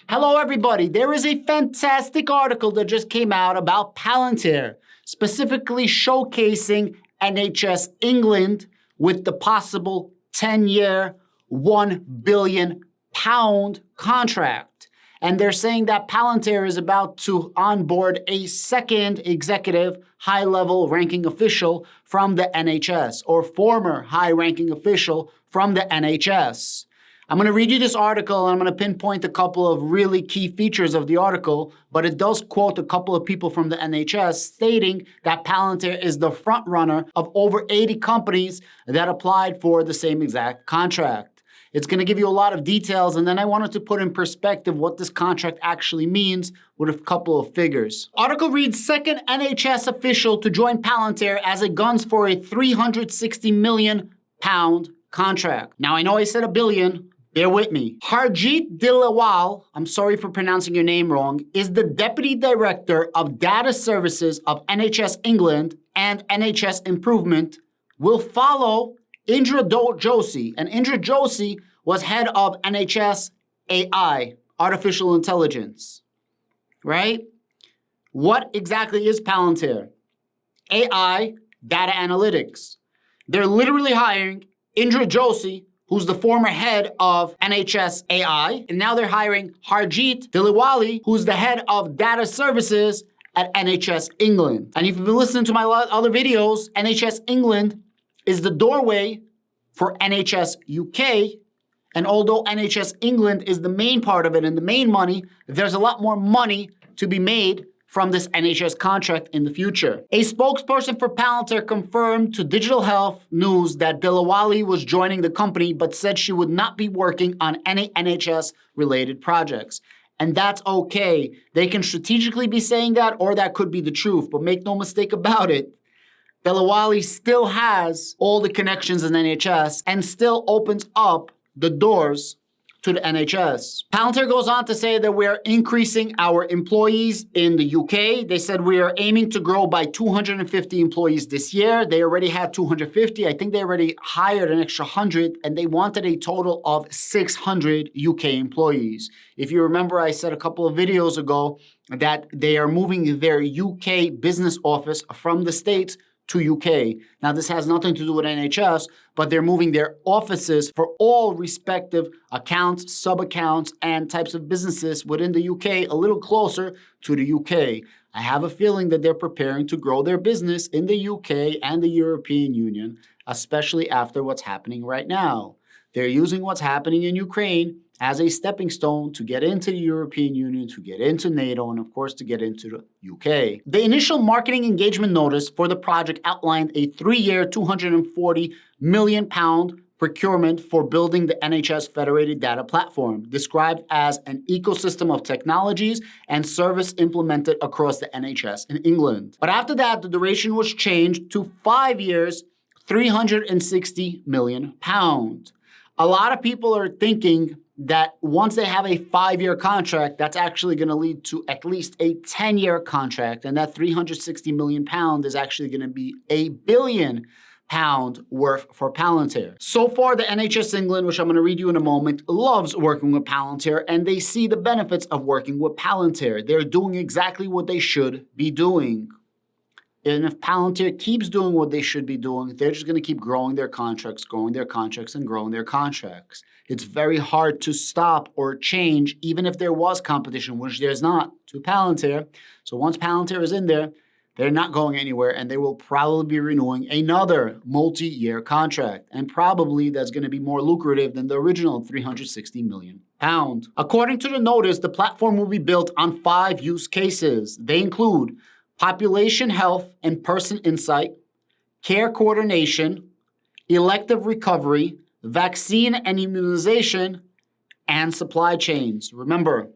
Hello, everybody. There is a fantastic article that just came out about Palantir, specifically showcasing NHS England with the possible 10-year, £1 billion contract. And they're saying that Palantir is about to onboard a second executive high-level ranking official from the NHS, or former high-ranking official from the NHS. I'm going to read you this article, and I'm going to pinpoint a couple of really key features of the article, but it does quote a couple of people from the NHS stating that Palantir is the front runner of over 80 companies that applied for the same exact contract. It's going to give you a lot of details, and then I wanted to put in perspective what this contract actually means with a couple of figures. Article reads, second NHS official to join Palantir as it guns for a £360 million contract. Now, I know I said a billion. Bear with me. Harjeet Dilawal, I'm sorry for pronouncing your name wrong, is the Deputy Director of Data Services of NHS England and NHS Improvement, will follow Indra Joshi. And Indra Joshi was head of NHS AI, Artificial Intelligence, right? What exactly is Palantir? AI, data analytics. They're literally hiring Indra Joshi, who's the former head of NHS AI, and now they're hiring Harjeet Dilawali, who's the head of data services at NHS England. And if you've been listening to my other videos, NHS England is the doorway for NHS UK, and although NHS England is the main part of it and the main money, there's a lot more money to be made from this NHS contract in the future. A spokesperson for Palantir confirmed to Digital Health News that Dilawali was joining the company, but said she would not be working on any NHS-related projects. And that's okay. They can strategically be saying that, or that could be the truth, but make no mistake about it. Dilawali still has all the connections in NHS and still opens up the doors to the NHS. Palantir goes on to say that we are increasing our employees in the UK. They said we are aiming to grow by 250 employees this year. They already had 250. I think they already hired an extra 100, and they wanted a total of 600 UK employees. If you remember, I said a couple of videos ago that they are moving their UK business office from the States to UK. Now, this has nothing to do with NHS, but they're moving their offices for all respective accounts, sub-accounts, and types of businesses within the UK a little closer to the UK. I have a feeling that they're preparing to grow their business in the UK and the European Union, especially after what's happening right now. They're using what's happening in Ukraine as a stepping stone to get into the European Union, to get into NATO, and of course to get into the UK. The initial marketing engagement notice for the project outlined a 3-year, £240 million procurement for building the NHS Federated Data Platform, described as an ecosystem of technologies and service implemented across the NHS in England. But after that, the duration was changed to 5 years, £360 million. A lot of people are thinking that once they have a 5-year contract, that's actually going to lead to at least a 10-year contract. And that £360 million is actually going to be £1 billion worth for Palantir. So far, the NHS England, which I'm going to read you in a moment, loves working with Palantir, and they see the benefits of working with Palantir. They're doing exactly what they should be doing. And if Palantir keeps doing what they should be doing, they're just going to keep growing their contracts, and growing their contracts. It's very hard to stop or change, even if there was competition, which there's not, to Palantir. So once Palantir is in there, they're not going anywhere, and they will probably be renewing another multi-year contract. And probably that's going to be more lucrative than the original £360 million. According to the notice, the platform will be built on 5 use cases. They include population health and person insight, care coordination, elective recovery, vaccine and immunization, and supply chains. Remember,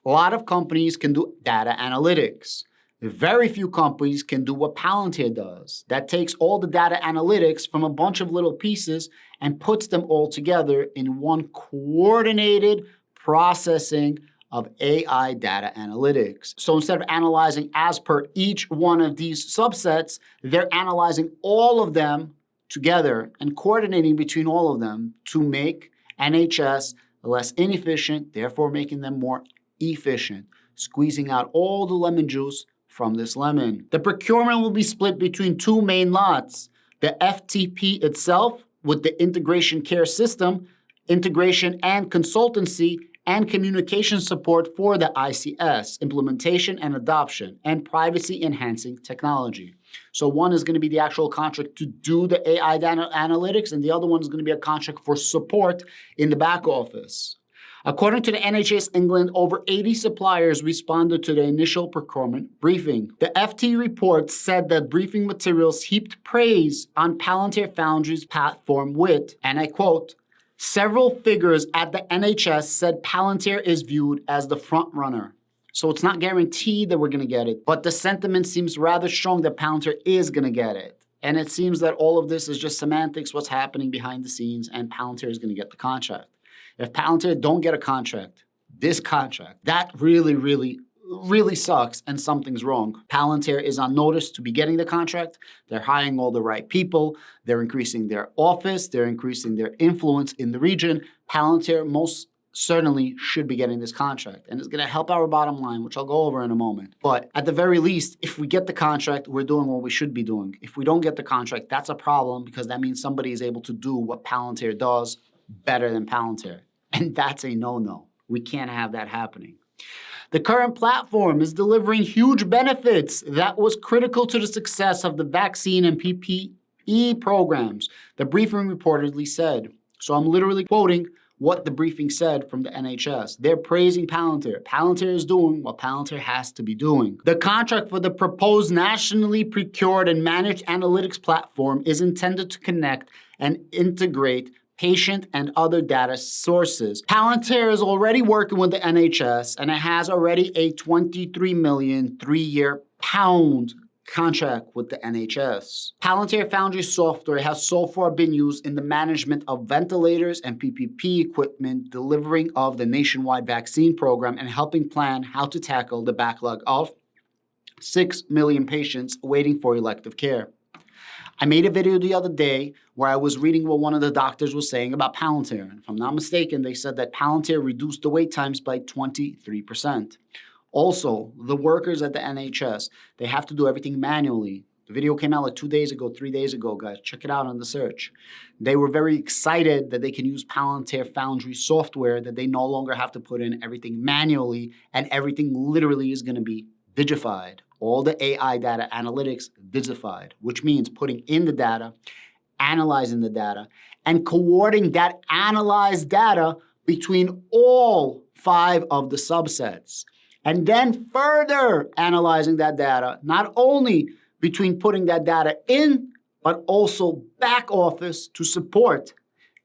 a lot of companies can do data analytics. Very few companies can do what Palantir does. That takes all the data analytics from a bunch of little pieces and puts them all together in one coordinated processing of AI data analytics. So instead of analyzing as per each one of these subsets, they're analyzing all of them together and coordinating between all of them to make NHS less inefficient, therefore making them more efficient, squeezing out all the lemon juice from this lemon. The procurement will be split between two main lots. The FTP itself with the integration care system, integration and consultancy, and communication support for the ICS, implementation and adoption, and privacy-enhancing technology. So one is going to be the actual contract to do the AI data analytics, and the other one is going to be a contract for support in the back office. According to the NHS England, over 80 suppliers responded to the initial procurement briefing. The FT report said that briefing materials heaped praise on Palantir Foundry's platform with, and I quote, "Several figures at the NHS said Palantir is viewed as the front runner." So it's not guaranteed that we're going to get it, but the sentiment seems rather strong that Palantir is going to get it. And it seems that all of this is just semantics, what's happening behind the scenes, and Palantir is going to get the contract. If Palantir don't get a contract, this contract, that really sucks and something's wrong. Palantir is on notice to be getting the contract. They're hiring all the right people. They're increasing their office. They're increasing their influence in the region. Palantir most certainly should be getting this contract. And it's going to help our bottom line, which I'll go over in a moment. But at the very least, if we get the contract, we're doing what we should be doing. If we don't get the contract, that's a problem because that means somebody is able to do what Palantir does better than Palantir. And that's a no-no. We can't have that happening. The current platform is delivering huge benefits that was critical to the success of the vaccine and PPE programs, the briefing reportedly said. So I'm literally quoting what the briefing said from the NHS. They're praising Palantir. Palantir is doing what Palantir has to be doing. The contract for the proposed nationally procured and managed analytics platform is intended to connect and integrate patient and other data sources. Palantir is already working with the NHS and it has already a 23 million 3-year pound contract with the NHS. Palantir Foundry software has so far been used in the management of ventilators and PPE equipment, delivering of the nationwide vaccine program, and helping plan how to tackle the backlog of 6 million patients waiting for elective care. I made a video the other day where I was reading what one of the doctors was saying about Palantir. If I'm not mistaken, they said that Palantir reduced the wait times by 23%. Also, the workers at the NHS, they have to do everything manually. The video came out like 2 days ago, 3 days ago, guys. Check it out on the search. They were very excited that they can use Palantir Foundry software, that they no longer have to put in everything manually, and everything literally is going to be digified. All the AI data analytics digified, which means putting in the data, analyzing the data, and coordinating that analyzed data between all 5 of the subsets. And then further analyzing that data, not only between putting that data in, but also back office to support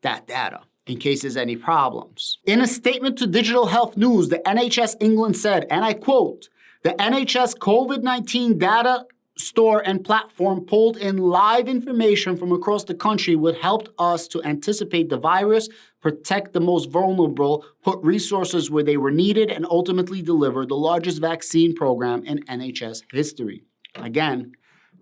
that data in case there's any problems. In a statement to Digital Health News, the NHS England said, and I quote, "The NHS COVID-19 data store and platform pulled in live information from across the country, which helped us to anticipate the virus, protect the most vulnerable, put resources where they were needed, and ultimately deliver the largest vaccine program in NHS history." Again,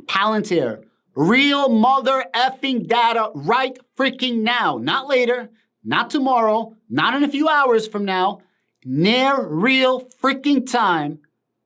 Palantir, real mother effing data right freaking now, not later, not tomorrow, not in a few hours from now, near real freaking time.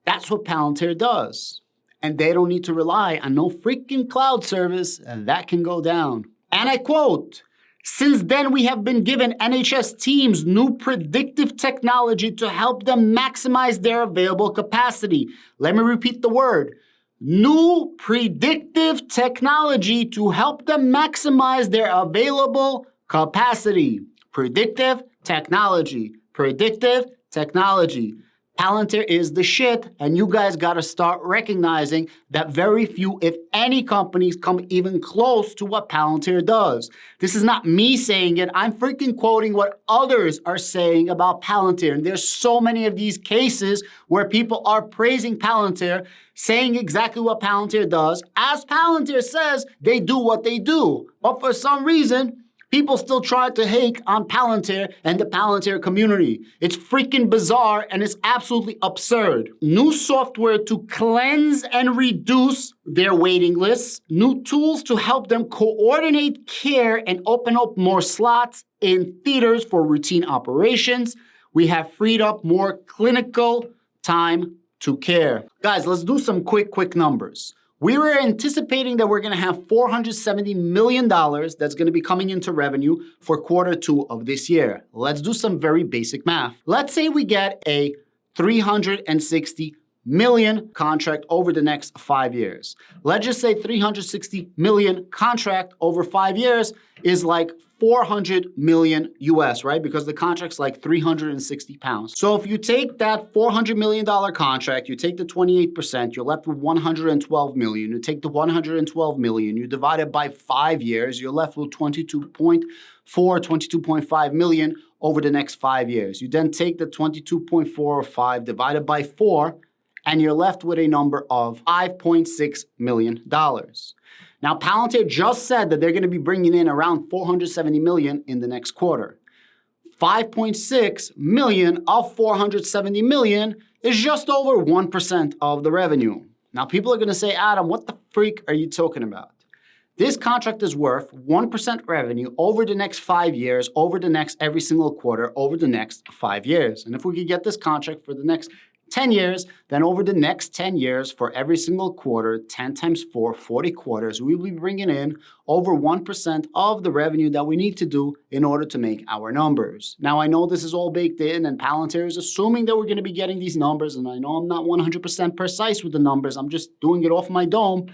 That's what Palantir does. And they don't need to rely on no freaking cloud service, and that can go down. And I quote, "Since then, we have been given NHS teams new predictive technology to help them maximize their available capacity." Let me repeat the word. New predictive technology to help them maximize their available capacity. Predictive technology. Predictive technology. Palantir is the shit, and you guys gotta start recognizing that very few, if any, companies come even close to what Palantir does. This is not me saying it, I'm freaking quoting what others are saying about Palantir. And there's so many of these cases where people are praising Palantir, saying exactly what Palantir does. As Palantir says, they do what they do. But for some reason, people still try to hate on Palantir and the Palantir community. It's freaking bizarre and it's absolutely absurd. New software to cleanse and reduce their waiting lists. New tools to help them coordinate care and open up more slots in theaters for routine operations. We have freed up more clinical time to care. Guys, let's do some quick numbers. We were anticipating that we're going to have $470 million that's going to be coming into revenue for Q2 of this year. Let's do some very basic math. Let's say we get a $360 million contract over the next 5 years. Let's just say $360 million contract over 5 years is like 400 million US, right? Because the contract's like 360 pounds. So if you take that $400 million contract, you take the 28%, you're left with 112 million. You take the 112 million, you divide it by 5 years, you're left with 22.5 million over the next 5 years. You then take the 22.4 or 5 divided by 4, and you're left with a number of $5.6 million. Now, Palantir just said that they're going to be bringing in around 470 million in the next quarter. 5.6 million of 470 million is just over 1% of the revenue. Now, people are going to say, Adam, what the freak are you talking about? This contract is worth 1% revenue over the next 5 years, over the next every single quarter, over the next 5 years. And if we could get this contract for the next 10 years, then over the next 10 years for every single quarter, 10 times 4, 40 quarters, we will be bringing in over 1% of the revenue that we need to do in order to make our numbers. Now, I know this is all baked in and Palantir is assuming that we're going to be getting these numbers, and I know I'm not 100% precise with the numbers. I'm just doing it off my dome,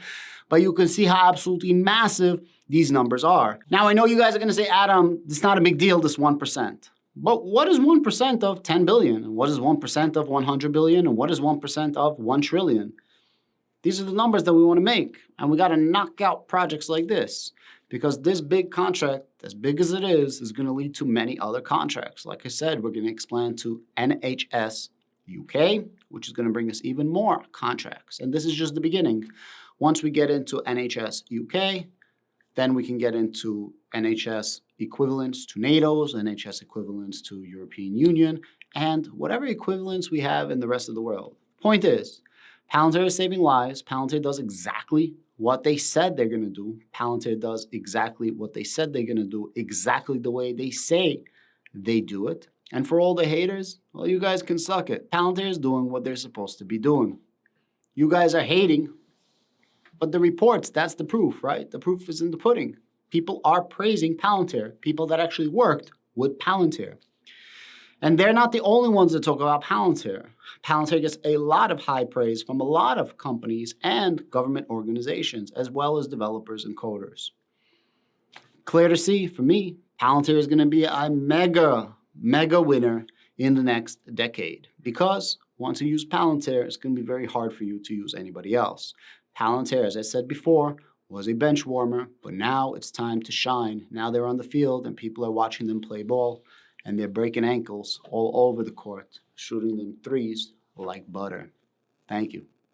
but you can see how absolutely massive these numbers are. Now, I know you guys are going to say, Adam, it's not a big deal, this 1%. But what is 1% of 10 billion? And what is 1% of 100 billion? And what is 1% of 1 trillion? These are the numbers that we want to make. And we got to knock out projects like this, because this big contract, as big as it is going to lead to many other contracts. Like I said, we're going to expand to NHS UK, which is going to bring us even more contracts. And this is just the beginning. Once we get into NHS UK, then we can get into NHS equivalents to NATO's, NHS equivalents to European Union, and whatever equivalents we have in the rest of the world. Point is, Palantir is saving lives. Palantir does exactly what they said they're going to do. Palantir does exactly what they said they're going to do, exactly the way they say they do it. And for all the haters, well, you guys can suck it. Palantir is doing what they're supposed to be doing. You guys are hating, but the reports, that's the proof, right? The proof is in the pudding. People are praising Palantir, people that actually worked with Palantir. And they're not the only ones that talk about Palantir. Palantir gets a lot of high praise from a lot of companies and government organizations, as well as developers and coders. Clear to see, for me, Palantir is going to be a mega winner in the next decade. Because once you use Palantir, it's going to be very hard for you to use anybody else. Palantir, as I said before, was a bench warmer, but now it's time to shine. Now they're on the field and people are watching them play ball, and they're breaking ankles all over the court, shooting them threes like butter. Thank you.